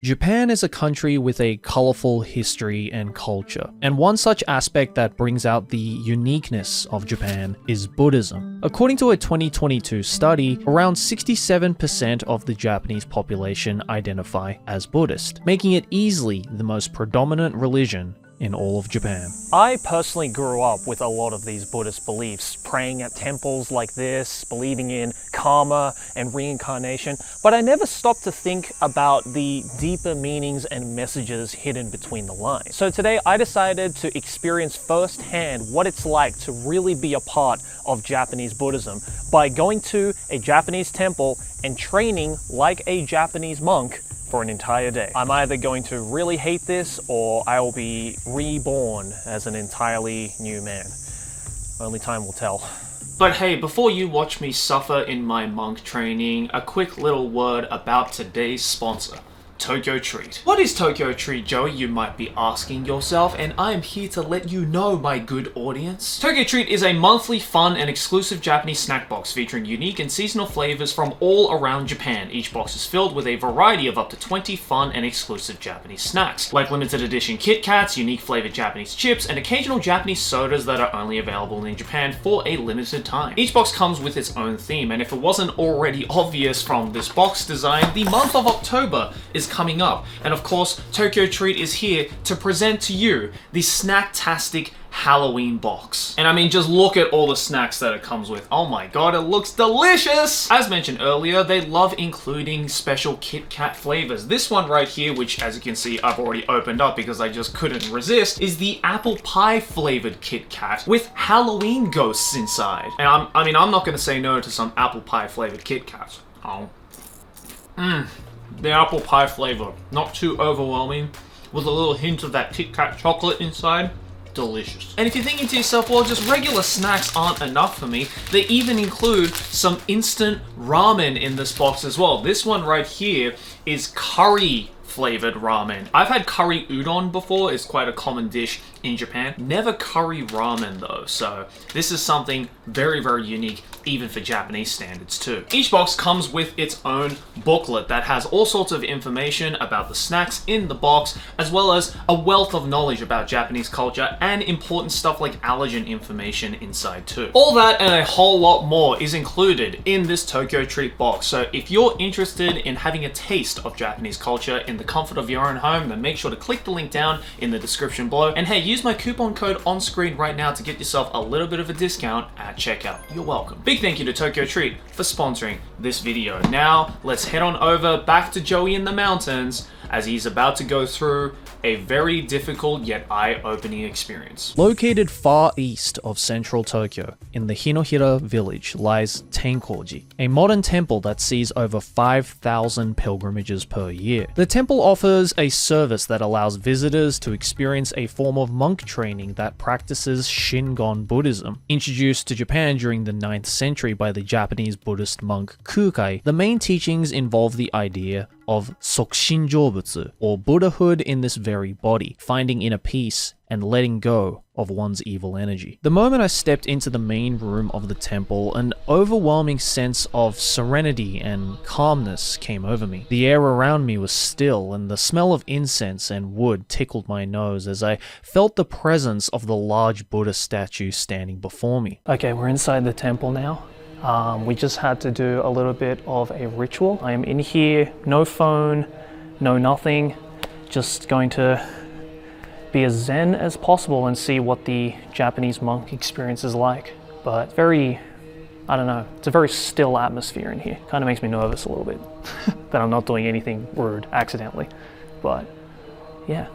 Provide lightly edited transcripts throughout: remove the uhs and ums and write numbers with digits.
Japan is a country with a colorful history and culture, and one such aspect that brings out the uniqueness of Japan is Buddhism. According to a 2022 study, around 67% of the Japanese population identify as Buddhist, making it easily the most predominant religion in all of Japan. I personally grew up with a lot of these Buddhist beliefs, praying at temples like this, believing in karma and reincarnation, but I never stopped to think about the deeper meanings and messages hidden between the lines. So today I decided to experience firsthand what it's like to really be a part of Japanese Buddhism by going to a Japanese temple and training like a Japanese monk for an entire day. I'm either going to really hate this or I will be reborn as an entirely new man. Only time will tell. But hey, before you watch me suffer in my monk training, a quick little word about today's sponsor, Tokyo Treat. What is Tokyo Treat, Joey? You might be asking yourself, and I am here to let you know, my good audience. Tokyo Treat is a monthly fun and exclusive Japanese snack box featuring unique and seasonal flavors from all around Japan. Each box is filled with a variety of up to 20 fun and exclusive Japanese snacks, like limited edition Kit Kats, unique flavored Japanese chips, and occasional Japanese sodas that are only available in Japan for a limited time. Each box comes with its own theme, and if it wasn't already obvious from this box design, the month of October is coming up, and of course Tokyo Treat is here to present to you the Snacktastic Halloween box. And I mean, just look at all the snacks that it comes with. Oh my god, it looks delicious! As mentioned earlier, they love including special Kit Kat flavors. This one right here, which as you can see I've already opened up because I just couldn't resist, is the apple pie flavored Kit Kat with Halloween ghosts inside. And I'm not gonna say no to some apple pie flavored Kit Kats. Oh. The apple pie flavor, not too overwhelming, with a little hint of that Kit Kat chocolate inside. Delicious. And if you're thinking to yourself, well, just regular snacks aren't enough for me, they even include some instant ramen in this box as well. This one right here is curry flavored ramen. I've had curry udon before, it's quite a common dish in Japan. Never curry ramen though, so this is something very, very unique even for Japanese standards too. Each box comes with its own booklet that has all sorts of information about the snacks in the box, as well as a wealth of knowledge about Japanese culture and important stuff like allergen information inside too. All that and a whole lot more is included in this Tokyo Treat box, so if you're interested in having a taste of Japanese culture in the comfort of your own home, then make sure to click the link down in the description below, and hey, use my coupon code on screen right now to get yourself a little bit of a discount at checkout. You're welcome. Big thank you to Tokyo Treat for sponsoring this video. Now, let's head on over back to Joey in the mountains as he's about to go through a very difficult yet eye-opening experience. Located far east of central Tokyo, in the Hinohira village, lies Tenkoji, a modern temple that sees over 5,000 pilgrimages per year. The temple offers a service that allows visitors to experience a form of monk training that practices Shingon Buddhism. Introduced to Japan during the 9th century by the Japanese Buddhist monk Kukai, the main teachings involve the idea of Sokushinjobutsu, or Buddhahood in this very body, finding inner peace and letting go of one's evil energy. The moment I stepped into the main room of the temple, an overwhelming sense of serenity and calmness came over me. The air around me was still, and the smell of incense and wood tickled my nose as I felt the presence of the large Buddha statue standing before me. Okay, we're inside the temple now. We just had to do a little bit of a ritual. I am in here, no phone, no nothing, just going to be as zen as possible and see what the Japanese monk experience is like. But very, I don't know, it's a very still atmosphere in here. Kind of makes me nervous a little bit that I'm not doing anything rude accidentally, but yeah.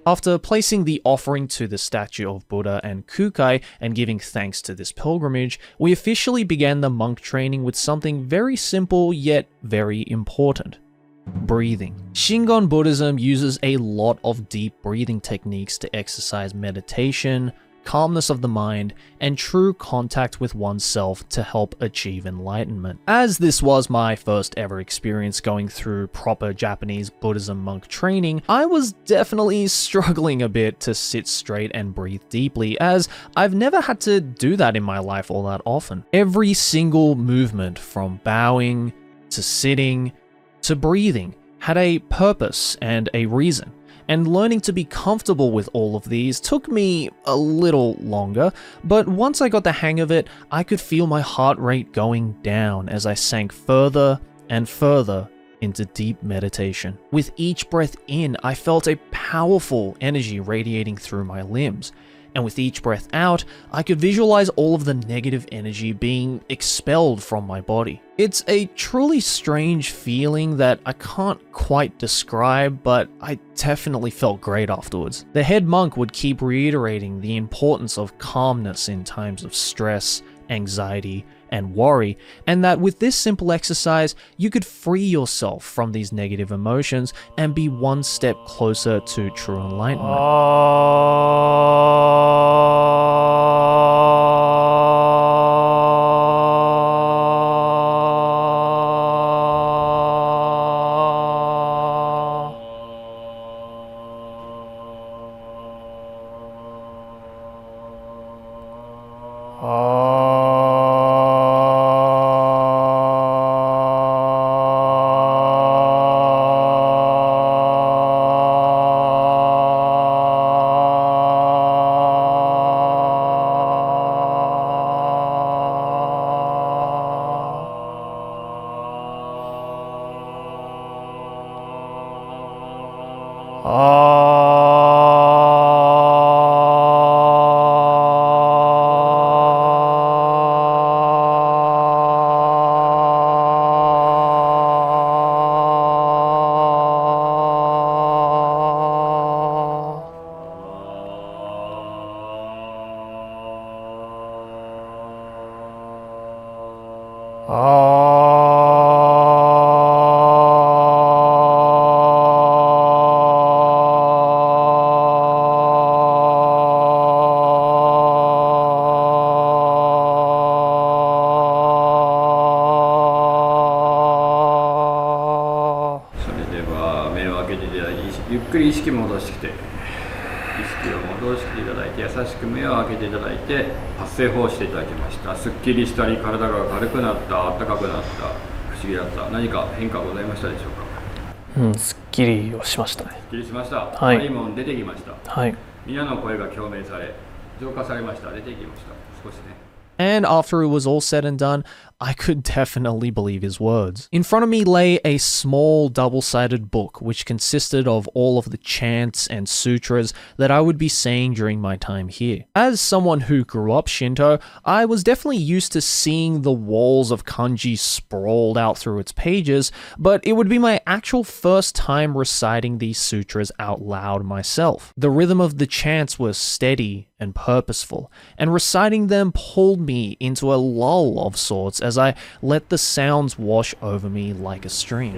After placing the offering to the statue of Buddha and Kukai and giving thanks to this pilgrimage, we officially began the monk training with something very simple yet very important: breathing. Shingon Buddhism uses a lot of deep breathing techniques to exercise meditation, calmness of the mind, and true contact with oneself to help achieve enlightenment. As this was my first ever experience going through proper Japanese Buddhism monk training, I was definitely struggling a bit to sit straight and breathe deeply, as I've never had to do that in my life all that often. Every single movement, from bowing to sitting to breathing, had a purpose and a reason. And learning to be comfortable with all of these took me a little longer, but once I got the hang of it, I could feel my heart rate going down as I sank further and further into deep meditation. With each breath in, I felt a powerful energy radiating through my limbs. And with each breath out, I could visualize all of the negative energy being expelled from my body. It's a truly strange feeling that I can't quite describe, but I definitely felt great afterwards. The head monk would keep reiterating the importance of calmness in times of stress, anxiety, and worry, and that with this simple exercise, you could free yourself from these negative emotions and be one step closer to true enlightenment.ゆっくり意識戻してきて、意識を戻していただいて、優しく目を開けていただいて、発声法をしていただきました。すっきりしたり、体が軽くなった、暖かくなった、不思議だった、何か変化ございましたでしょうか。すっきりをしましたね。すっきりしました。はい。いいもの出てきました。はい。皆の声が共鳴され、浄化されました。出てきました。少しね。And after it was all said and done, I could definitely believe his words. In front of me lay a small double-sided book which consisted of all of the chants and sutras that I would be saying during my time here. As someone who grew up Shinto, I was definitely used to seeing the walls of kanji sprawled out through its pages, but it would be my actual first time reciting these sutras out loud myself. The rhythm of the chants was steady and purposeful, and reciting them pulled me into a lull of sorts as I let the sounds wash over me like a stream.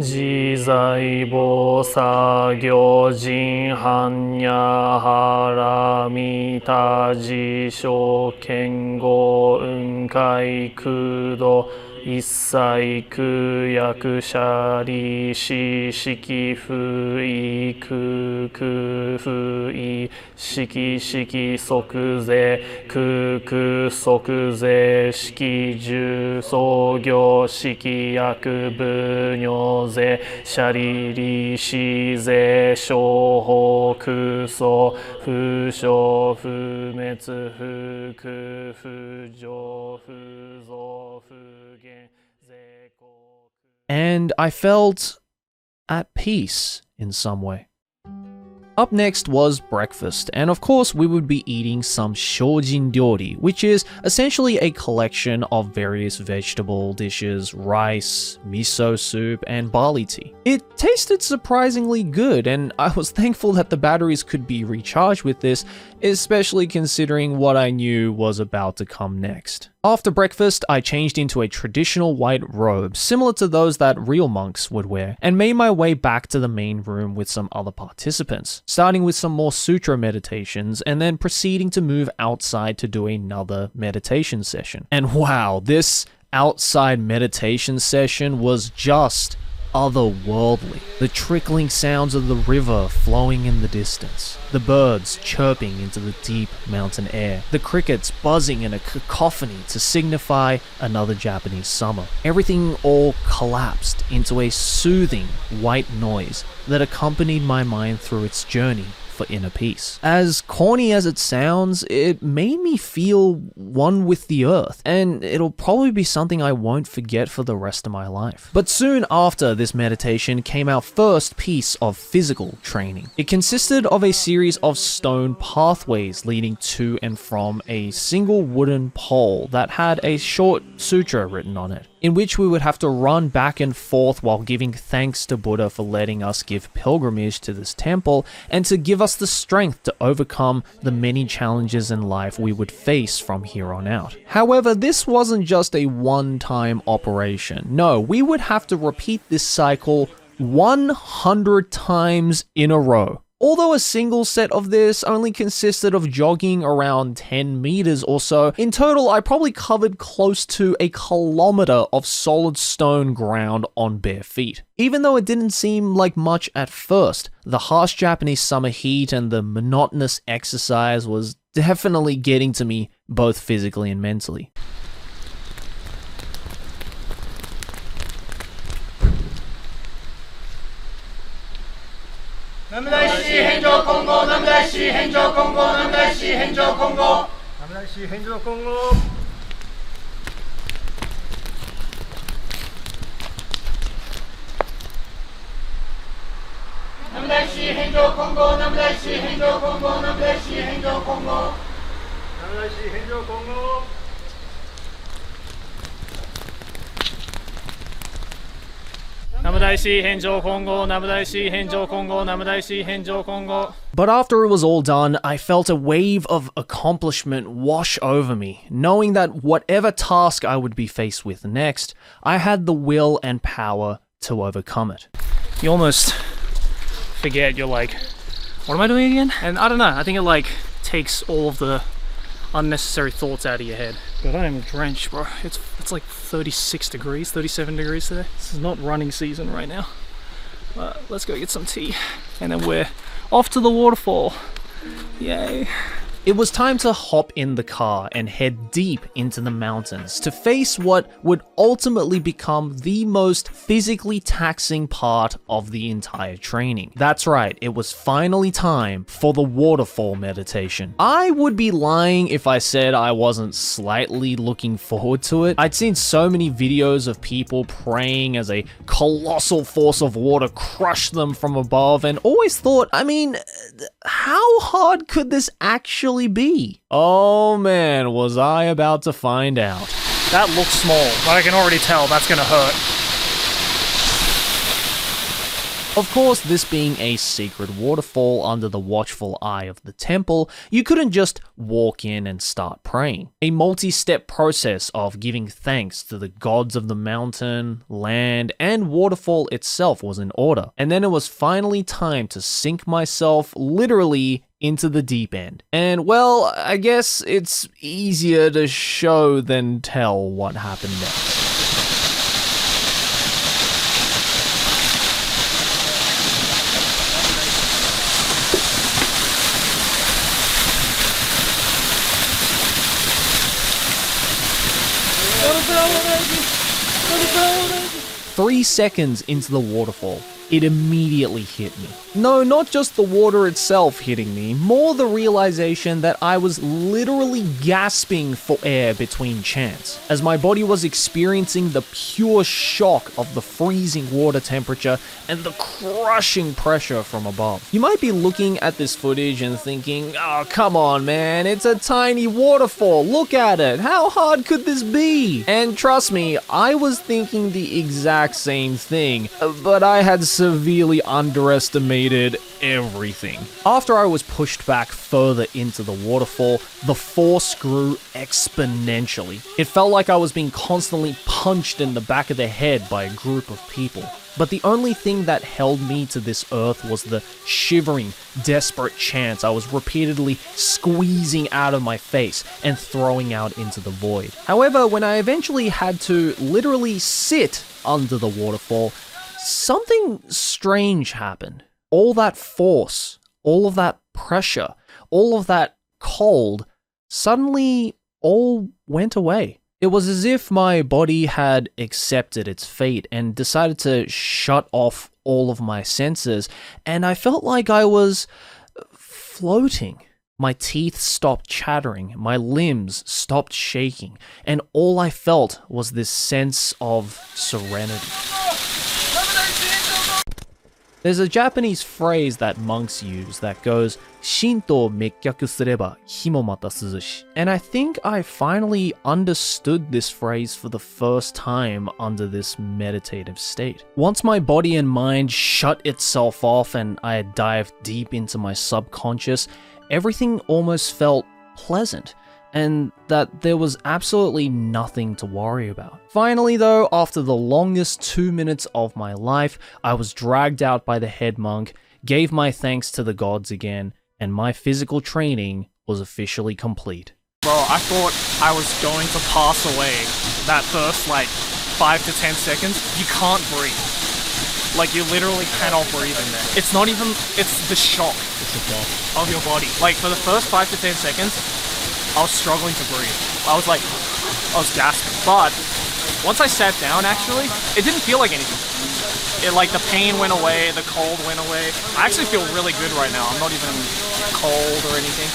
自在菩薩行人般若波羅蜜多事象見語雲海空洞一切空薬舎利子式不意空空不意式式即税空空即税式重創業式薬部尿税舎利利子税商法空想不詳不滅不空不浄不増不減And I felt at peace in some way. Up next was breakfast, and of course we would be eating some shojin ryori, which is essentially a collection of various vegetable dishes, rice, miso soup, and barley tea. It tasted surprisingly good, and I was thankful that the batteries could be recharged with this, especially considering what I knew was about to come next. After breakfast, I changed into a traditional white robe, similar to those that real monks would wear, and made my way back to the main room with some other participants, starting with some more sutra meditations and then proceeding to move outside to do another meditation session. And wow, this outside meditation session was just otherworldly. The trickling sounds of the river flowing in the distance, the birds chirping into the deep mountain air, the crickets buzzing in a cacophony to signify another Japanese summer. Everything all collapsed into a soothing white noise that accompanied my mind through its journey for inner peace. As corny as it sounds, it made me feel one with the earth, and it'll probably be something I won't forget for the rest of my life. But soon after this meditation came our first piece of physical training. It consisted of a series of stone pathways leading to and from a single wooden pole that had a short sutra written on it, in which we would have to run back and forth while giving thanks to Buddha for letting us give pilgrimage to this temple and to give us the strength to overcome the many challenges in life we would face from here on out. However, this wasn't just a one-time operation. No, we would have to repeat this cycle 100 times in a row. Although a single set of this only consisted of jogging around 10 meters or so, in total I probably covered close to a kilometer of solid stone ground on bare feet. Even though it didn't seem like much at first, the harsh Japanese summer heat and the monotonous exercise was definitely getting to me both physically and mentally. But after it was all done, I felt a wave of accomplishment wash over me, knowing that whatever task I would be faced with next, I had the will and power to overcome it. You almost forget, you're like, what am I doing again? And I don't know, I think it takes all of the unnecessary thoughts out of your head. God, I am drenched, bro. It's like 36 degrees, 37 degrees today. This is not running season right now. Let's go get some tea, and then we're off to the waterfall. Yay. It was time to hop in the car and head deep into the mountains to face what would ultimately become the most physically taxing part of the entire training. That's right, it was finally time for the waterfall meditation. I would be lying if I said I wasn't slightly looking forward to it. I'd seen so many videos of people praying as a colossal force of water crushed them from above and always thought, I mean, how hard could this actually be? Oh man, was I about to find out. That looks small, but I can already tell that's gonna hurt. Of course, this being a secret waterfall under the watchful eye of the temple, you couldn't just walk in and start praying. A multi-step process of giving thanks to the gods of the mountain, land, and waterfall itself was in order. And then it was finally time to sink myself literally into the deep end. And well, I guess it's easier to show than tell what happened next. Three seconds into the waterfall, it immediately hit me. No, not just the water itself hitting me, more the realization that I was literally gasping for air between chants, as my body was experiencing the pure shock of the freezing water temperature and the crushing pressure from above. You might be looking at this footage and thinking, oh, come on, man, it's a tiny waterfall, look at it, how hard could this be? And trust me, I was thinking the exact same thing, but I had severely underestimated everything. After I was pushed back further into the waterfall, the force grew exponentially. It felt like I was being constantly punched in the back of the head by a group of people. But the only thing that held me to this earth was the shivering, desperate chants I was repeatedly squeezing out of my face and throwing out into the void. However, when I eventually had to literally sit under the waterfall, something strange happened. All that force, all of that pressure, all of that cold, suddenly all went away. It was as if my body had accepted its fate and decided to shut off all of my senses, and I felt like I was floating. My teeth stopped chattering, my limbs stopped shaking, and all I felt was this sense of serenity. There's a Japanese phrase that monks use that goes, Shinto mekkyaku sureba himo mata suzushi. And I think I finally understood this phrase for the first time under this meditative state. Once my body and mind shut itself off and I had dived deep into my subconscious, everything almost felt pleasant, and that there was absolutely nothing to worry about. Finally though, after the longest 2 minutes of my life, I was dragged out by the head monk, gave my thanks to the gods again, and my physical training was officially complete. Bro, I thought I was going to pass away that first 5 to 10 seconds. You can't breathe. Like, you literally cannot breathe in there. It's not even, it's the shock of your body. Like, for the first 5 to 10 seconds, I was struggling to breathe. I was gasping. But once I sat down, actually, it didn't feel like anything. The pain went away, the cold went away. I actually feel really good right now. I'm not even cold or anything.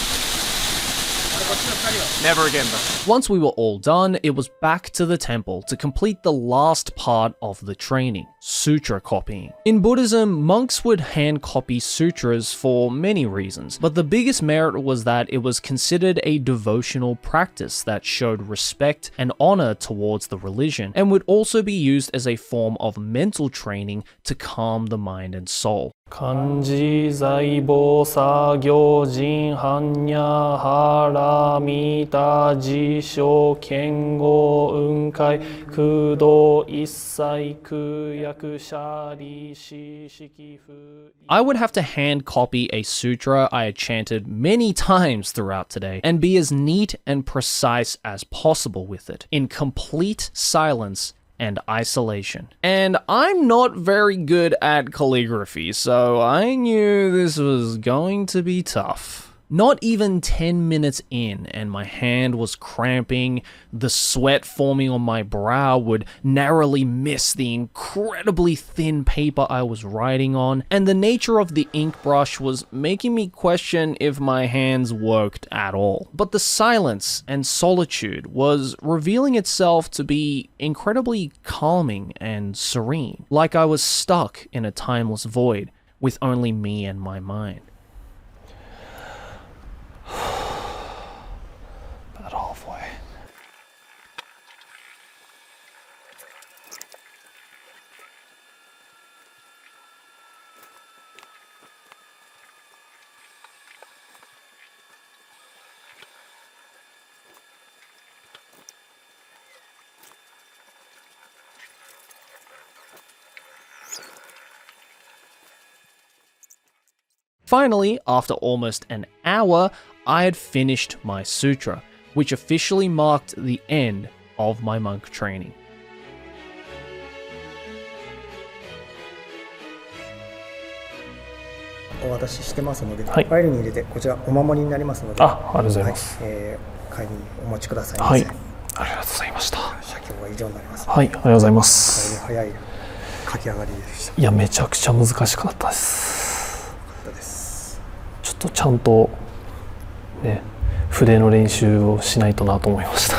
Never again, though. Once we were all done, it was back to the temple to complete the last part of the training, sutra copying. In Buddhism, monks would hand copy sutras for many reasons, but the biggest merit was that it was considered a devotional practice that showed respect and honor towards the religion, and would also be used as a form of mental training to calm the mind and soul. Kanji Zaibo Sagyo Jin Hanya Hara Mita Jisho Kengo Unkai Kudo Issai Kuyaku Shari Shishiki Fu. I would have to hand copy a sutra I had chanted many times throughout today and be as neat and precise as possible with it, in complete silence and isolation. And I'm not very good at calligraphy, so I knew this was going to be tough. Not even 10 minutes in, and my hand was cramping, the sweat forming on my brow would narrowly miss the incredibly thin paper I was writing on, and the nature of the ink brush was making me question if my hands worked at all. But the silence and solitude was revealing itself to be incredibly calming and serene, like I was stuck in a timeless void with only me and my mind. About halfway. Finally, after almost an hour, I had finished my sutra, which officially marked the end of my monk training. お渡ししてますので、はい、ファイルに入れてこちらお守りになりますので、ありがとうございます。買いにお持ちくださいませ。はい、ありがとうございました。写経は以上になります。はい、ありがとうございます。早い書き上がりでした。いや、めちゃくちゃ難しかったです。ちょっとちゃんとね、筆の練習をしないとなと思いました。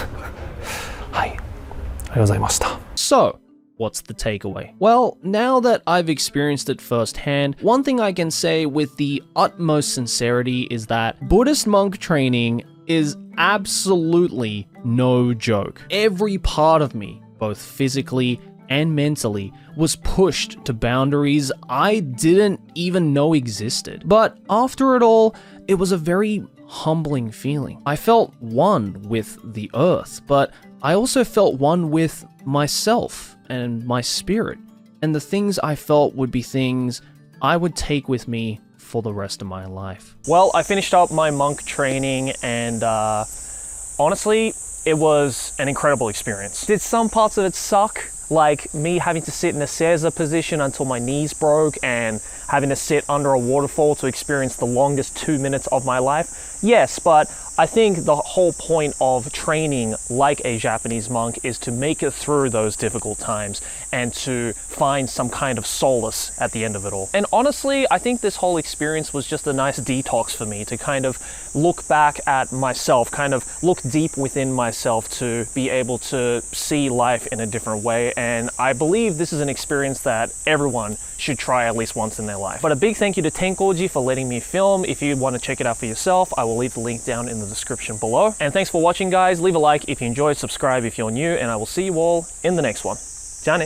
はい、ありがとうございました。So, what's the takeaway? Well, now that I've experienced it firsthand, one thing I can say with the utmost sincerity is that Buddhist monk training is absolutely no joke. Every part of me, both physically and mentally, was pushed to boundaries I didn't even know existed. But after it all, it was a very humbling feeling. I felt one with the earth, but I also felt one with myself and my spirit. And the things I felt would be things I would take with me for the rest of my life. Well, I finished up my monk training and honestly, it was an incredible experience. Did some parts of it suck? like me having to sit in a seiza position until my knees broke and having to sit under a waterfall to experience the longest 2 minutes of my life? Yes, but I think the whole point of training like a Japanese monk is to make it through those difficult times and to find some kind of solace at the end of it all. And honestly, I think this whole experience was just a nice detox for me to kind of look back at myself, kind of look deep within myself to be able to see life in a different way. And I believe this is an experience that everyone should try at least once in their life. But a big thank you to Tenkoji for letting me film. If you want to check it out for yourself, I will leave the link down in the description below. And thanks for watching, guys. Leave a like if you enjoyed, subscribe if you're new, and I will see you all in the next one. じゃあね。